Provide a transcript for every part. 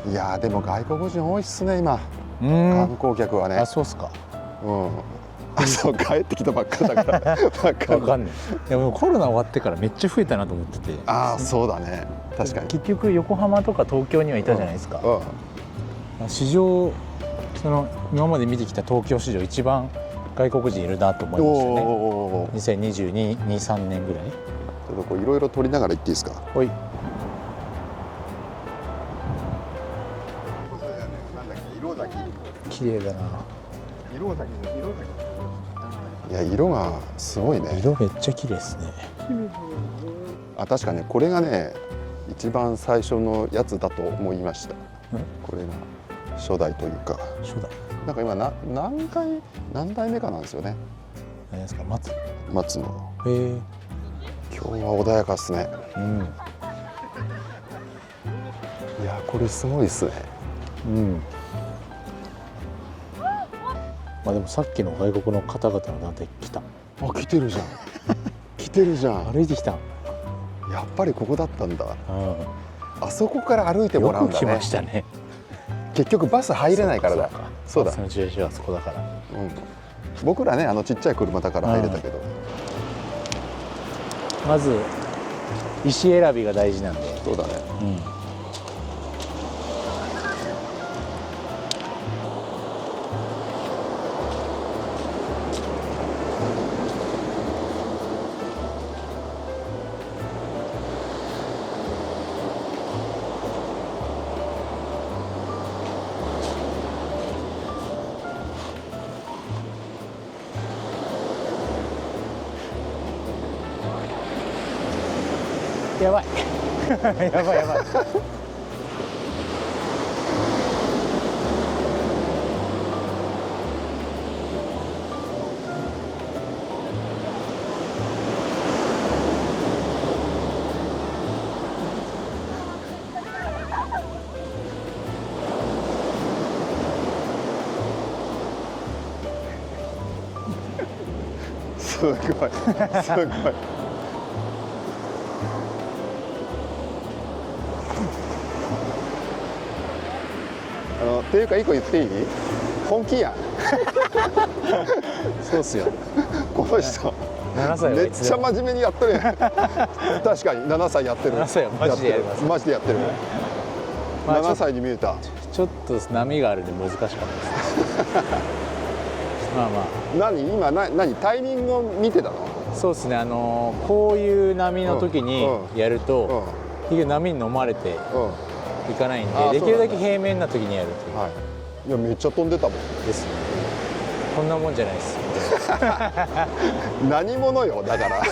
いやでも外国人多いっすね今。観観光客はね。あ、そうっすか。そう帰ってきたばっかだからわかんない。でもコロナ終わってからめっちゃ増えたなと思ってて。ああそうだね、確かに。結局横浜とか東京にはいたじゃないですか。市場、その今まで見てきた東京市場一番外国人いるなと思いましたね。2022、23年ぐらい。ちょっとこういろいろ撮りながら行っていいですか。はい。綺麗だな。いや色がすごいね。色めっちゃ綺麗ですね。あ、確かねこれがね一番最初のやつだと思いました。これが初代というか。初代。なんか今何代目かなんですよね。何ですか、松の。へえ。今日は穏やかですね。いやこれすごいですね。まあでもさっきの外国の方々の団体来た。あ、来てるじゃん。来てるじゃん。歩いてきた。やっぱりここだったんだ。あそこから歩いてもらうんだね。よく来ましたね。結局バス入れないからだ。そうだ。バスの駐車場はそこだから。僕らねちっちゃい車だから入れたけど。まず石選びが大事なんで。そうだね。やばいやばいやばい。すごいすごい。っていうか一個言っていい？本気やん。そうっすよ。この人7歳めっちゃ真面目にやってるやん。確かに7歳やってる。7歳はマジでやります。マジでやってる。7歳に見えた。ちょっと波があるんで難しかったです。まあまあ。今何タイミングを見てたの？そうですね。こういう波の時にやると、結局波に飲まれていかないんで、できるだけ平面な時にやるという。はい。いやめっちゃ飛んでたもん。ですね。こんなもんじゃないです。何者よだから。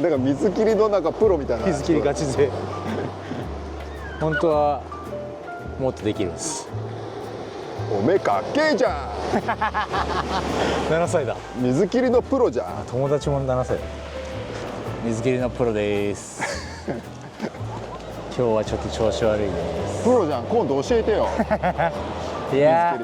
なんか水切りのなんかプロみたいな。水切りガチ勢。本当はもっとできるんです。おめえかっけえじゃん。7歳だ。水切りのプロじゃん。友達も7歳だ。水切りのプロです。今日はちょっと調子悪いです。プロじゃん。今度教えてよ。いや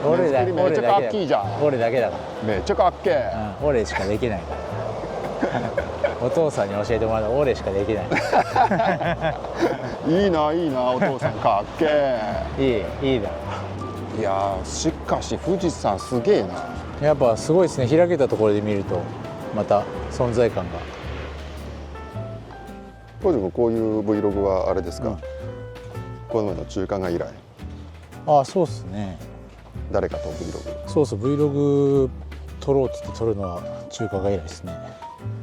俺だけめっちゃかっけえじゃん。俺だけだかめっちゃかっけえ。ら。俺しかできないから。お父さんに教えてもらった俺しかできない。いいないいなお父さんかっけえ。いいだろ。いやしかし富士山すげえな。やっぱすごいですね。開けたところで見るとまた存在感が。当時もこういう Vlog はあれですか、この前の中華街以来。ああそうですね。誰かと Vlog。そうそう Vlog 撮ろうって言って撮るのは中華街以来ですね。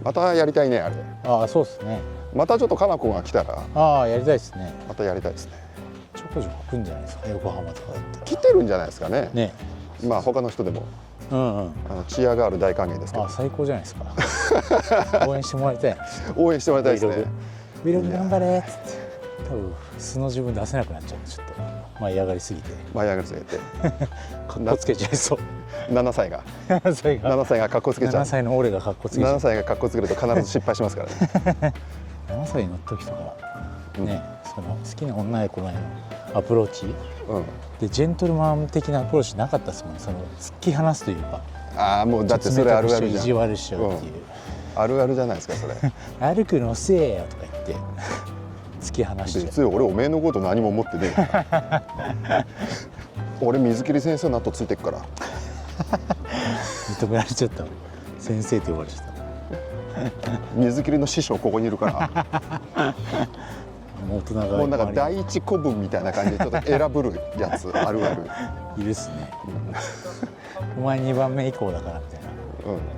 またやりたいねあれ。ああそうですね。またちょっとかなこが来たらああやりたいですね。またやりたいですね。ちょこちょこ来るんじゃないですか、横浜とかだったら。来てるんじゃないですかね。ね。まあ他の人でもチアガール大歓迎ですけど。あ最高じゃないですか。応援してもらいたい。応援してもらいたいですね。Vlog 頑張れっつって。多分素の自分出せなくなっちゃう。ちょっと舞い上がりすぎて。舞い上がりすぎて。かっこつけちゃいそう。7歳が。7歳がかっこつけちゃう。7歳の俺がかっこつけちゃう。7歳がかっこつけると必ず失敗しますからね。7歳に乗った時とかね、その好きな女の子へのアプローチ、でジェントルマン的なアプローチなかったですもん。その突き放すというか。ああもうだってそれあるあるじゃん。意地悪しちゃうっていう。あるあるじゃないですかそれ。歩くの遅えよとか言って。突き放しちゃう。別に俺おめえのこと何も思ってねえから俺水切り先生の後ついてっから認められちゃった。先生って呼ばれちゃった。水切りの師匠ここにいるからもう大人がもうなんか第一古文みたいな感じでちょっと選ぶるやつあるあるいるっすね。お前2番目以降だからみたいな。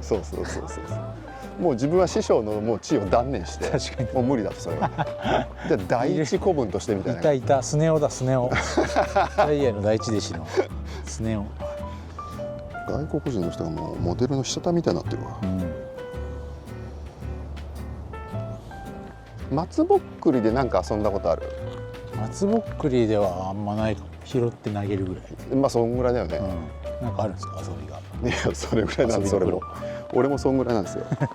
そうもう自分は師匠のもう地位を断念して確かにもう無理だとそれはで第一古文としてみたいな。いたスネ夫だスネ夫ダイヤの第一弟子のスネ夫。外国人の人がもうモデルの被写体みたいになってるわ、松ぼっくりでなんか遊んだことある？松ぼっくりではあんまないかも。拾って投げるぐらい。まあそんぐらいだよね、なんかあるんですか遊びが。いやそれぐらいなんです。それも俺もそんぐらいなんですよ確か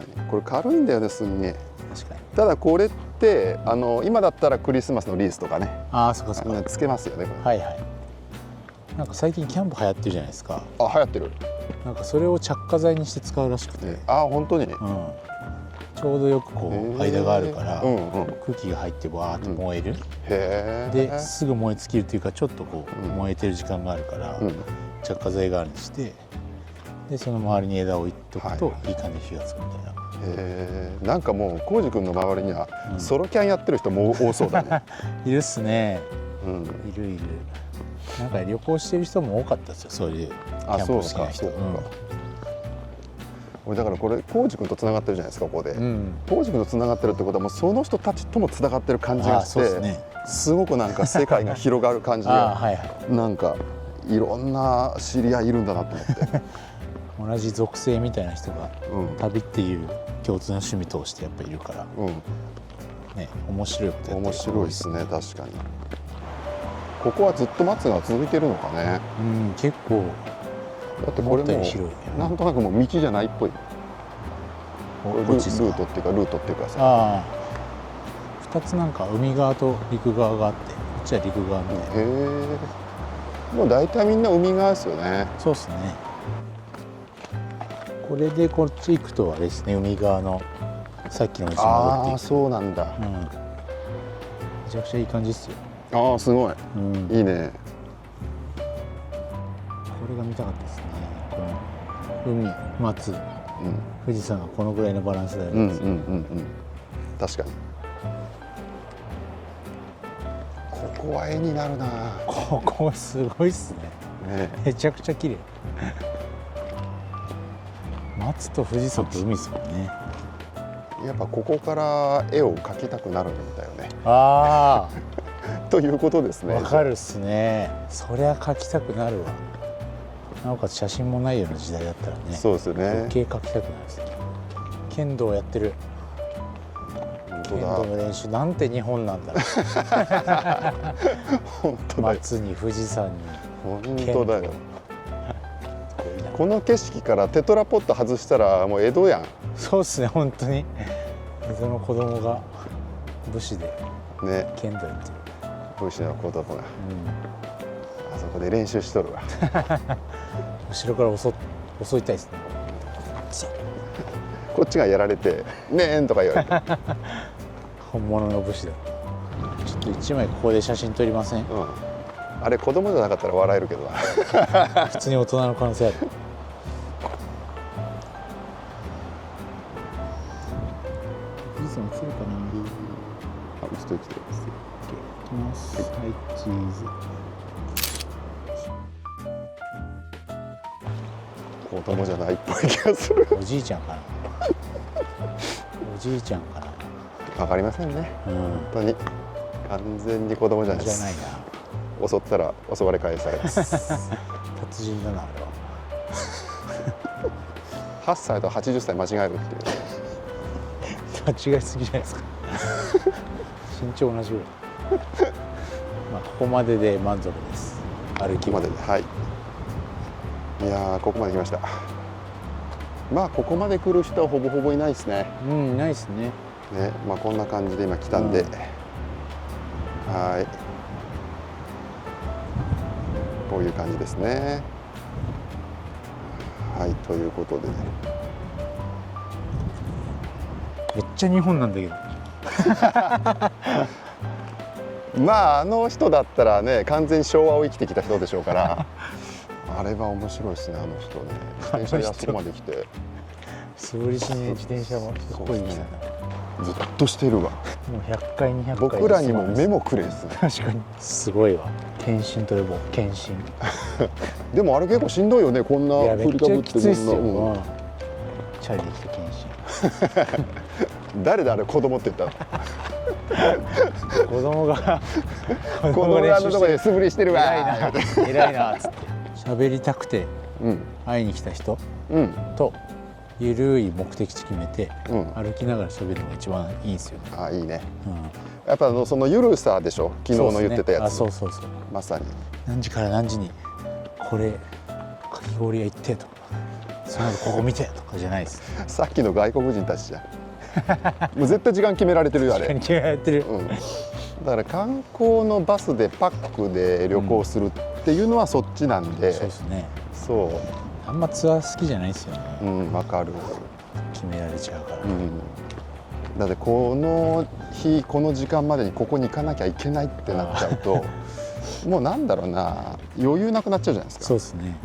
にこれ軽いんだよねすんげえ。確かに。ただこれって今だったらクリスマスのリースとかねああそっかそっか。つけますよねこれ。はいはい。なんか最近キャンプ流行ってるじゃないですか。あ流行ってる。なんかそれを着火剤にして使うらしくて、あ本当に、ちょうどよくこう間があるから空気が入ってわーっと燃える、ですぐ燃え尽きるっていうかちょっとこう燃えてる時間があるから着火剤代わりにして、でその周りに枝を置いとくといい感じに火がつくみたいな。なんかもう浩司君の周りにはソロキャンやってる人も多そうだねいるっすね、いる。なんか旅行してる人も多かったですよ、そういうキャンプ好きな人。俺だからこれ浩司君とつながってるじゃないですかここで。浩司君とつながってるってことはもうその人たちともつながってる感じがして、すごくなんか世界が広がる感じがなんかいろんな知り合いいるんだなと思って同じ属性みたいな人が旅っていう共通の趣味としてやっぱいるから、ね、面白いことやってる。面白いですね確かに。ここはずっと松が続いてるのかね。結構だってこれもなんとなくもう道じゃないっぽい。ルートっていうかさ。2つなんか海側と陸側があって、こっちは陸側みたいな。もう大体みんな海側ですよね。そうですね。これでこっち行くとあれですね、海側のさっきの道に戻っていく。ああそうなんだ、めちゃくちゃいい感じですよ。ああすごい、いいね。これが見たかったですね。この海、松、富士山がこのぐらいのバランスであるんですよ。確かに。ここは絵になるな。ここすごいっすね。めちゃくちゃ綺麗。松と富士山と海ですもんね。やっぱここから絵を描きたくなるんだよね。ああということですね。わかるっすね。そりゃ描きたくなるわ。なおかつ写真もないような時代だったらね。そうですよね。余計描きたくなるですね。剣道やってる。剣道の練習なんて日本なんだろう。本当だよ。松に富士山に。本当だよ。この景色からテトラポット外したらもう江戸やん。そうですね本当に。江戸の子供が武士でね剣道やってる。武士の子供が、あそこで練習しとるわ。後ろから襲いたいですね。こっちがやられて「ねえん」とか言われて本物の武士だ。ちょっと一枚ここで写真撮りません？あれ子供じゃなかったら笑えるけどな。普通に大人の可能性ある。富士山映るかな。あ、映ってる。いきます。はい、チーズ。子供じゃないっぽい気がする。おじいちゃんかな。おじいちゃんかな。わかりませんね。本当に完全に子供じゃないです。じゃないな。襲ったら襲われ返されます。達人だなあれは。8歳と80歳間違えるっていう。間違いすぎじゃないですか。身長同じぐらい。まあここまでで満足です。歩きまでで、はい。いやーここまで来ました。まあここまで来る人はほぼほぼいないですね。いないですね。ね、まあこんな感じで今来たんで、はい。こういう感じですね。はい、ということでね。めっちゃ日本なんだけど。まああの人だったらね完全に昭和を生きてきた人でしょうからあれは面白いですね。あの人ね自転車であそこまで来て素振りしに自転車もすごい来たな。ずっとしてるわ。もう100回200回僕らにも目もくれですね。確かにすごいわ。献身と呼ぼう。献身でもあれ結構しんどいよね。こんな振りかぶってきついっすよ、チャリで来て献身誰だあれ子供って言ったの子供が子供があのとこで素振りしてるわ偉いなっつって喋りたくて会いに来た人とゆるい目的地決めて歩きながら喋るのが一番いいんですよね。あ、いいね。やっぱそのゆるさでしょ。昨日の言ってたやつ。そうそうそう。まさに何時から何時にこれかき氷屋行ってとかその後ここ見てとかじゃないです。さっきの外国人たちじゃんもう絶対時間決められてるよあれ。決められてる、だから観光のバスでパックで旅行するっていうのはそっちなんで、そうですね。そうあんまツアー好きじゃないですよね。わかる。決められちゃうから、だってこの日この時間までにここに行かなきゃいけないってなっちゃうともうなんだろうな、余裕なくなっちゃうじゃないですか。そうですね。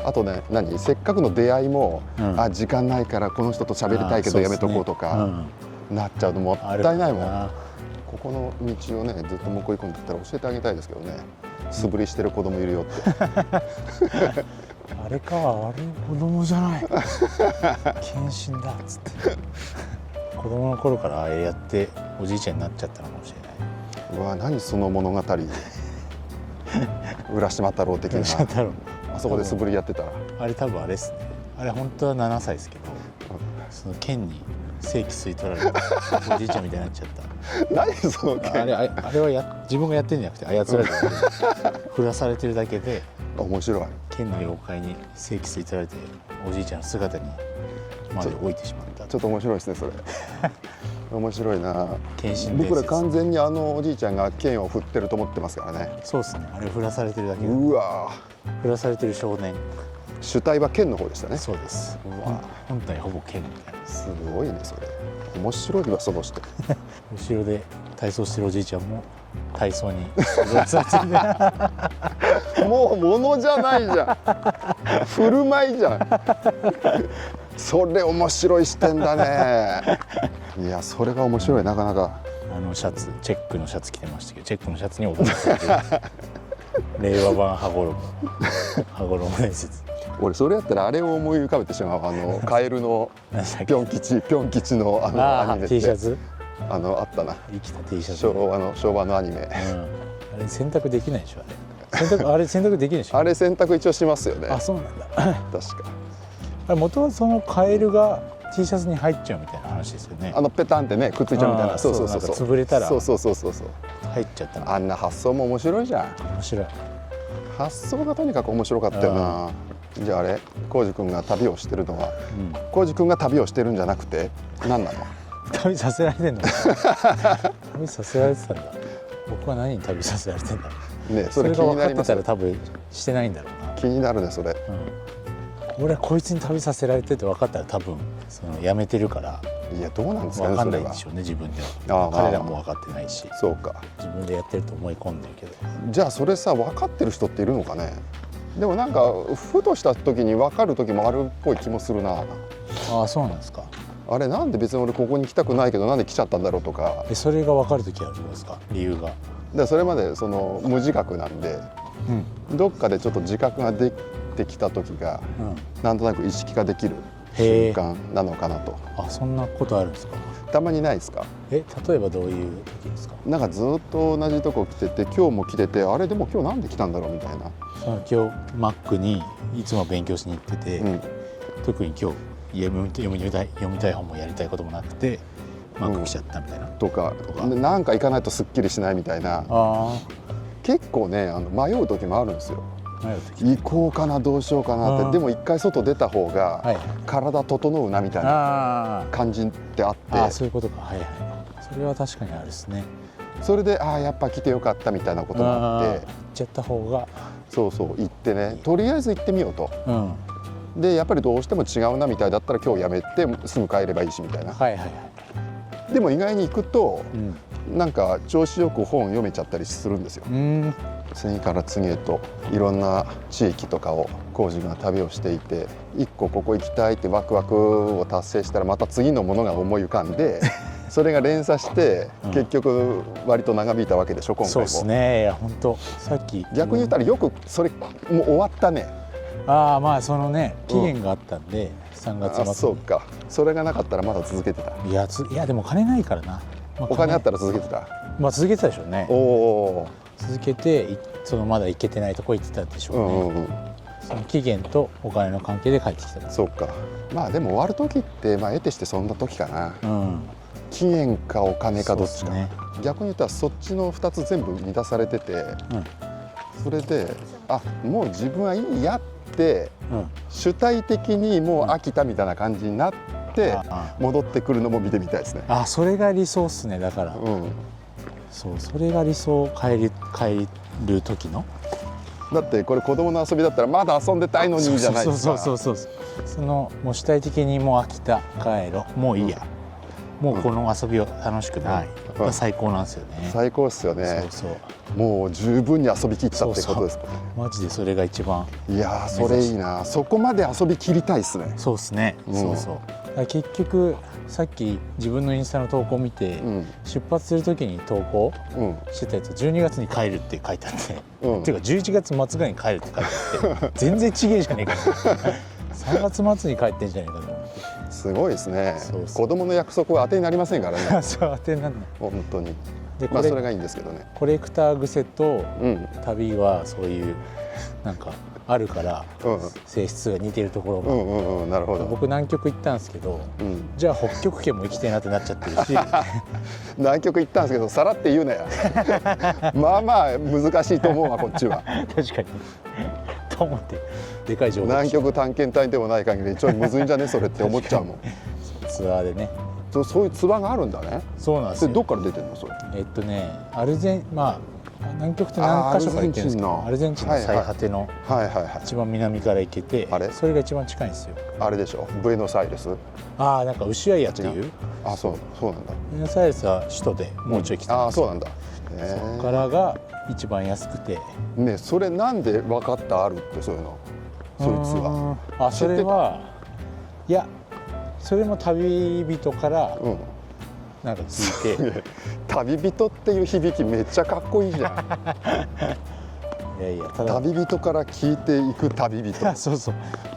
あとね、せっかくの出会いも、あ、時間ないからこの人と喋りたいけどやめとこうとかなっちゃうともったいないもん。ここの道をねずっと向こう行くんだったら教えてあげたいですけどね。素振りしてる子供いるよってあれか、あれ子供じゃない献身だっつって子供の頃からあれやっておじいちゃんになっちゃったのかもしれない。うわ、何その物語浦島太郎的なあそこで素振りやってたらあれ多分あれっすね。あれ本当は7歳ですけどその剣に正規吸い取られておじいちゃんみたいになっちゃった何その剣。あれは自分がやってるんじゃなくて操られてる振らされてるだけで面白い。剣の妖怪に正規吸い取られておじいちゃんの姿にまで置いてしまった。ちょっと面白いですねそれ面白いな。剣心僕ら完全にあのおじいちゃんが剣を振ってると思ってますからね。そうですね。あれ振らされてるだけ。うわ、振らされてる少年。主体は剣の方でしたね。そうです。うわ、本体ほぼ剣みたいな。すごいねそれ。面白いわその人後ろで体操してるおじいちゃんも体操にもう物じゃないじゃん振る舞いじゃんそれ面白い視点だね。いや、それが面白い。なかなかあのシャツ、チェックのシャツ着てましたけど、チェックのシャツに踊って令和版羽衣伝説。俺それやったらあれを思い浮かべてしまう。カエルのぴょん吉のアニメって T シャツあったな。生きた T シャツ。昭和のアニメ、あれ洗濯できないでしょ。あれ洗濯できないでしょ。あれ洗濯一応しますよね。あ、そうなんだ確か元はそのカエルが T シャツに入っちゃうみたいな話ですよね。ペタンってねくっついちゃうみたいな。そう潰れたらそう入っちゃった。あんな発想も面白いじゃん。面白い。発想がとにかく面白かったよな。じゃあ浩司君が旅をしてるのは、浩司君が旅をしてるんじゃなくて何なの？旅させられてんの？旅させられてたんだ。僕は何に旅させられてんだろうね。それが分かってたら多分してないんだろうな。気になるねそれ。俺はこいつに旅させられてって分かったら多分やめてるから。いや、どうなんですかね。分かんないんでしょうね自分では。彼らも分かってないし。そうか。自分でやってると思い込んでるけど。じゃあそれさ、分かってる人っているのかね。でもなんかふとした時に分かる時もあるっぽい気もするな。ああ、そうなんですか。あれなんで別に俺ここに来たくないけどなんで来ちゃったんだろうとか。それが分かる時あるんですか、理由が。でそれまで無自覚なんで、どっかでちょっと自覚ができてきた時が、なんとなく意識化できる瞬間なのかなと。あ、そんなことあるんですか。たまにないですか。例えばどういう時ですか。なんかずっと同じとこ来てて、今日も来てて、あれでも今日なんで来たんだろうみたいな。今日マックにいつも勉強しに行ってて、特に今日読みたい本もやりたいこともなくてマック来ちゃったみたいな、とかなんか行かないとすっきりしないみたいな。結構ね迷う時もあるんですよ。行こうかなどうしようかなって。でも一回外出た方が体整うなみたいな感じってあって。そういうことか。はいはい。それは確かにあるですね。それでやっぱ来てよかったみたいなこともあって、行っちゃった方が。そう行ってね、とりあえず行ってみようと。でやっぱりどうしても違うなみたいだったら今日やめてすぐ帰ればいいしみたいな。でも意外に行くと、なんか調子よく本読めちゃったりするんですよ。次から次へといろんな地域とかを浩司が旅をしていて、一個ここ行きたいってワクワクを達成したらまた次のものが思い浮かんでそれが連鎖して結局割と長引いたわけでしょ今回も。そうですね。いや本当さっき逆に言ったらよくそれもう終わったね。ああまあそのね期限があったんで、3月末に。そうか。それがなかったらまだ続けてた。いやでも金ないからな。お金あったら続けてた。まあ続けてたでしょうね。お続けてそのまだ行けてないとこ行ってたでしょうね。その期限とお金の関係で帰ってきた。そうか。まあでも終わる時ってまあ得てしてそんな時かな。期限かお金かどっちか。逆に言ったらそっちの2つ全部満たされてて、それでもう自分はいいやって、主体的にもう飽きたみたいな感じになって戻ってくるのも見てみたいですね。それが理想っすね。だから、それが理想。帰る時の。だってこれ子供の遊びだったらまだ遊んでたいのにじゃないですか。そのもう主体的にもう飽きた、帰ろう、もういいや、もうこの遊びを楽しくない、最高なんですよね。最高ですよね。もう十分に遊びきったってことですかね。マジでそれが一番。いやそれいいな。そこまで遊びきりたいですね。そうですね。結局さっき自分のインスタの投稿を見て、出発する時に投稿してたやつ12月に帰るって書いてあって、っていうか11月末ぐらいに帰るって書いてあって全然ちげえじゃねえか3月末に帰ってんじゃねえかと思って。すごいですね。子供の約束は当てになりませんからね。そう当てにならない本当に。でまあそれがいいんですけどね。コレクター癖と旅はそういうなんかあるから性質が似てるところが。なるほど。僕南極行ったんですけど、じゃあ北極圏も行きたいなってなっちゃってるし南極行ったんですけどさらって言うなやまあまあ難しいと思うわこっちは。確かにと思ってでかい情報。南極探検隊でもない限りちょいむずいんじゃねそれって思っちゃうもんツアーでね。そういうツアーがあるんだね。そうなんですよ。どっから出てるのそれ。南極って何か所から行ってるんですけど、アルゼンチンの最果ての一番南から行けて、それが一番近いんですよ。あれでしょ、ブエノスアイレス。なんかウシュアイアっていう。そうなんだ。ブエノスアイレスは首都でもうちょい来たんですよ。そうなんだ。そこからが一番安くて。ね、それなんで分かったあるってそういうの。そいつは。それはいや、それも旅人からなんか聞いて。旅人っていう響きめっちゃかっこいいじゃん旅人から聞いていく旅人そう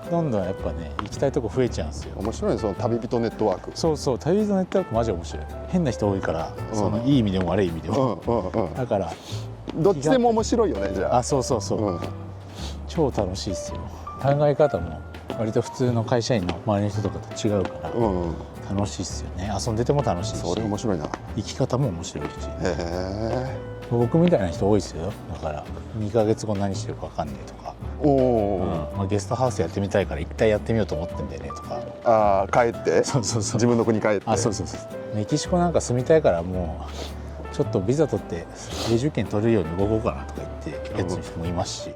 どんどんやっぱね行きたいとこ増えちゃうんですよ。面白いね、その旅人ネットワーク。旅人ネットワークマジ面白い。変な人多いから、そのいい意味でも悪い意味でもだからどっちでも面白いよね。じゃあ超楽しいですよ。考え方も割と普通の会社員の周りの人とかと違うから楽しいっすよね。遊んでても楽しいし、それ面白いな。生き方も面白いし。僕みたいな人多いですよ。だから2ヶ月後何してるか分かんねえとか、ゲストハウスやってみたいから一回やってみようと思ってんだよねとか。帰って自分の国帰って。メキシコなんか住みたいからもうちょっとビザ取って永住権取れるように動こうかなとか言ってやつの人もいますし。